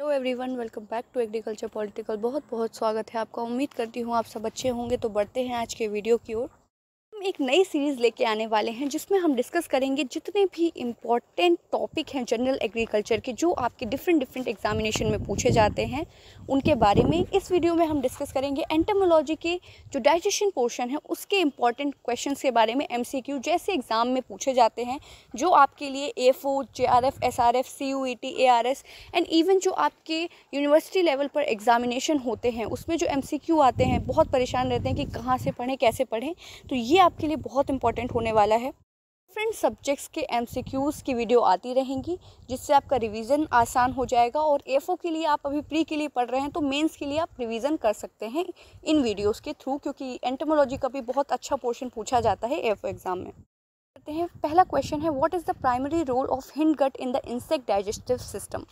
Hello everyone, welcome back to agriculture political. बहुत बहुत स्वागत है आपका। उम्मीद करती हूँ आप सब अच्छे होंगे। तो बढ़ते हैं आज के वीडियो की ओर। हम एक नई सीरीज़ लेके आने वाले हैं जिसमें हम डिस्कस करेंगे जितने भी इम्पॉर्टेंट टॉपिक हैं जनरल एग्रीकल्चर के, जो आपके डिफरेंट एग्जामिनेशन में पूछे जाते हैं, उनके बारे में इस वीडियो में हम डिस्कस करेंगे। एंटोमोलॉजी के जो डाइजेशन पोर्शन है उसके इम्पॉर्टेंट क्वेश्चंस के बारे में एमसीक्यू जैसे एग्जाम में पूछे जाते हैं, जो आपके लिए AFO, JRF, SRF, CUET, ARS and even जो आपके यूनिवर्सिटी लेवल पर एग्जामिनेशन होते हैं उसमें जो एमसीक्यू आते हैं, बहुत परेशान रहते हैं कि कहाँ से पढ़ें, कैसे पढ़ें। तो ये आपके लिए बहुत इंपॉर्टेंट होने वाला है। डिफरेंट सब्जेक्ट्स के एमसीक्यूज़ की वीडियो आती रहेंगी जिससे आपका रिवीजन आसान हो जाएगा। और एफओ के लिए आप अभी प्री के लिए पढ़ रहे हैं तो मेंस के लिए आप रिवीजन कर सकते हैं इन वीडियोस के थ्रू, क्योंकि एंटोमोलॉजी का भी बहुत अच्छा पोर्शन पूछा जाता है एफओ एग्जाम में। करते हैं। पहला क्वेश्चन है, what is the primary role of hind gut in the insect digestive system.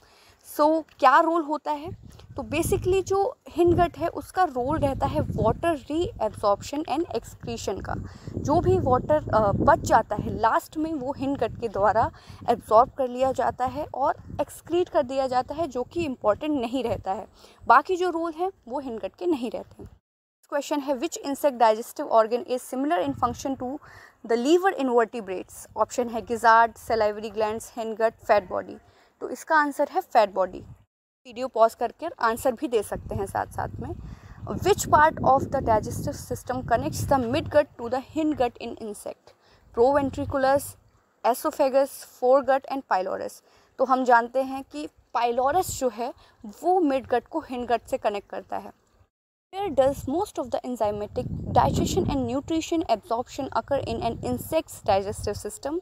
क्या रोल होता है? तो बेसिकली जो हिंड गट है उसका रोल रहता है वाटर रीएब्जॉर्प्शन एंड एक्सक्रीशन का। जो भी वाटर बच जाता है लास्ट में वो हिंड गट के द्वारा एब्जॉर्ब कर लिया जाता है और एक्सक्रीट कर दिया जाता है, जो कि इम्पॉर्टेंट नहीं रहता है। बाकी जो रोल है वो हिंड गट के नहीं रहते हैं। क्वेश्चन है, which insect digestive organ is similar in function to the liver invertebrates. Option है gizzard, salivary glands, hind gut, fat body. तो इसका आंसर है फैट बॉडी। वीडियो पॉज करके आंसर भी दे सकते हैं साथ साथ में। Which part of the digestive system connects the mid gut to the hind gut in insect. Proventriculus, oesophagus, foregut and pylorus. तो हम जानते हैं कि पाइलोरस जो है वो मिड गट को हिंड गट से कनेक्ट करता है। Where does most of the enzymatic digestion and nutrition absorption occur in an insect's digestive system?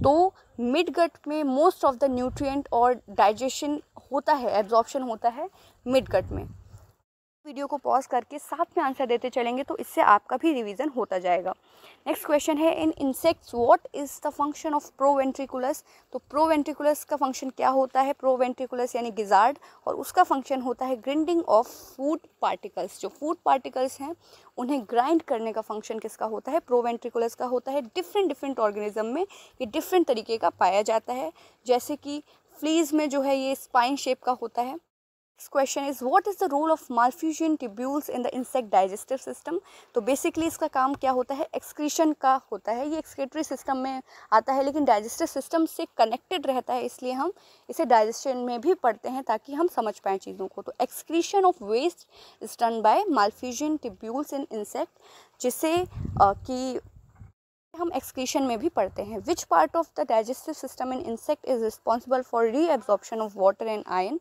तो मिड गट में मोस्ट ऑफ द न्यूट्रिएंट और डाइजेशन होता है, एब्जॉर्प्शन होता है मिड गट में। वीडियो को पॉज करके साथ में आंसर देते चलेंगे तो इससे आपका भी रिवीजन होता जाएगा। नेक्स्ट क्वेश्चन है, in insects what is the function of proventriculus. तो प्रोवेंट्रिकुलस का फंक्शन क्या होता है? प्रोवेंट्रिकुलस यानी गिजार्ड, और उसका फंक्शन होता है ग्राइंडिंग ऑफ फूड पार्टिकल्स। जो फूड पार्टिकल्स हैं उन्हें ग्राइंड करने का फंक्शन किसका होता है? प्रोवेंट्रिकुलस का होता है। डिफरेंट ऑर्गेनिज्म में ये डिफरेंट तरीके का पाया जाता है, जैसे कि फ्लीज में जो है ये स्पाइन शेप का होता है। Next question is, what is the role of Malpighian tubules in the insect digestive system? तो बेसिकली इसका काम क्या होता है? एक्सक्रीशन का होता है। ये एक्सक्रीटरी सिस्टम में आता है लेकिन डाइजेस्टिव सिस्टम से कनेक्टेड रहता है, इसलिए हम इसे डाइजेशन में भी पढ़ते हैं ताकि हम समझ पाएँ चीज़ों को। तो excretion of waste is done by Malpighian tubules in insect, जिसे कि हम एक्सक्रीशन में भी पढ़ते हैं। विच part of the digestive system in insect is responsible for reabsorption of water and iron.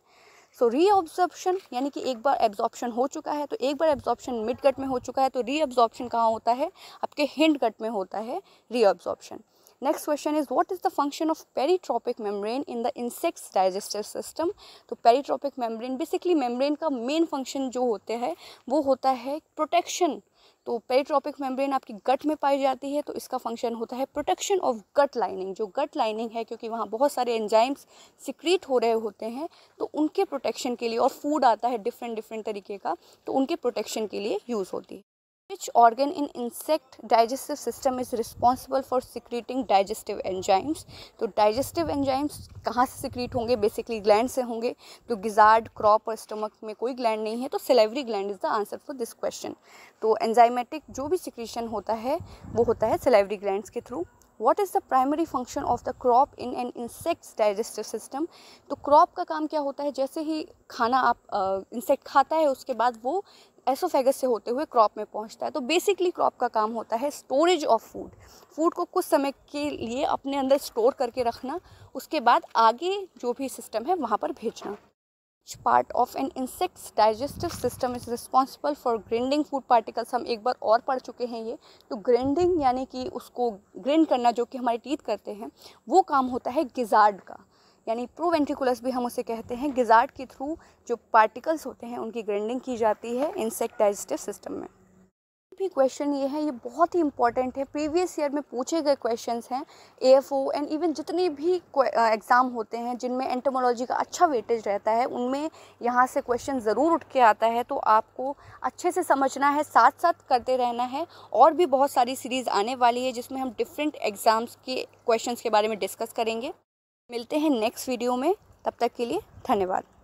Reabsorption यानी कि एक बार एब्जॉर्प्शन हो चुका है, तो एक बार एब्जॉर्प्शन मिड गट में हो चुका है, तो रीअब्जॉर्प्शन कहाँ होता है? आपके हिंड गट में होता है reabsorption. Next question is, what is the function of peritrophic membrane in the insects digestive system. तो पेरिट्रोपिक मेम्ब्रेन, बेसिकली मेम्ब्रेन का मेन फंक्शन जो होते हैं वो होता है प्रोटेक्शन। तो पेरिट्रोपिक मेम्ब्रेन आपकी गट में पाई जाती है, तो इसका फंक्शन होता है प्रोटेक्शन ऑफ गट लाइनिंग। जो गट लाइनिंग है, क्योंकि वहाँ बहुत सारे एंजाइम्स सिक्रीट हो रहे होते हैं, तो उनके प्रोटेक्शन के लिए, और फूड आता है डिफरेंट तरीके का, तो उनके प्रोटेक्शन के लिए यूज़ होती है। Which organ in insect digestive system is responsible for secreting digestive enzymes? तो digestive enzymes कहाँ से secrete होंगे? बेसिकली ग्लैंड से होंगे। तो गिजार्ड, क्रॉप और स्टमक में कोई ग्लैंड नहीं है, तो salivary gland is the answer for this question. तो एंजाइमेटिक जो भी सिक्रीशन होता है वो होता है सिलेवरी ग्लैंड्स के through. What is the primary function of the crop in an insect's digestive system? तो क्रॉप का काम क्या होता है? जैसे ही खाना आप इंसेक्ट खाता है उसके बाद वो एसोफेगस से होते हुए क्रॉप में पहुंचता है। तो बेसिकली क्रॉप का काम होता है स्टोरेज ऑफ फूड को कुछ समय के लिए अपने अंदर स्टोर करके रखना, उसके बाद आगे जो भी सिस्टम है वहाँ पर भेजना। Which part of an insect's digestive system is responsible for grinding food particles? हम एक बार और पढ़ चुके हैं ये। तो ग्राइंडिंग यानी कि उसको ग्राइंड करना, जो कि हमारे टीथ करते हैं, वो काम होता है गिजार्ड का, यानी प्रोवेंट्रिकुलस भी हम उसे कहते हैं। गिजार्ड के थ्रू जो पार्टिकल्स होते हैं उनकी ग्राइंडिंग की जाती है इंसेक्ट डाइजेस्टिव सिस्टम में। भी क्वेश्चन ये है, ये बहुत ही इंपॉर्टेंट है, प्रीवियस ईयर में पूछे गए क्वेश्चंस हैं। एएफओ एंड इवन जितने भी एग्ज़ाम होते हैं जिनमें एंटोमोलॉजी का अच्छा वेटेज रहता है, उनमें यहाँ से क्वेश्चन ज़रूर उठ के आता है। तो आपको अच्छे से समझना है, साथ साथ करते रहना है। और भी बहुत सारी सीरीज़ आने वाली है जिसमें हम डिफरेंट एग्ज़ाम्स के क्वेश्चंस के बारे में डिस्कस करेंगे। मिलते हैं नेक्स्ट वीडियो में, तब तक के लिए धन्यवाद।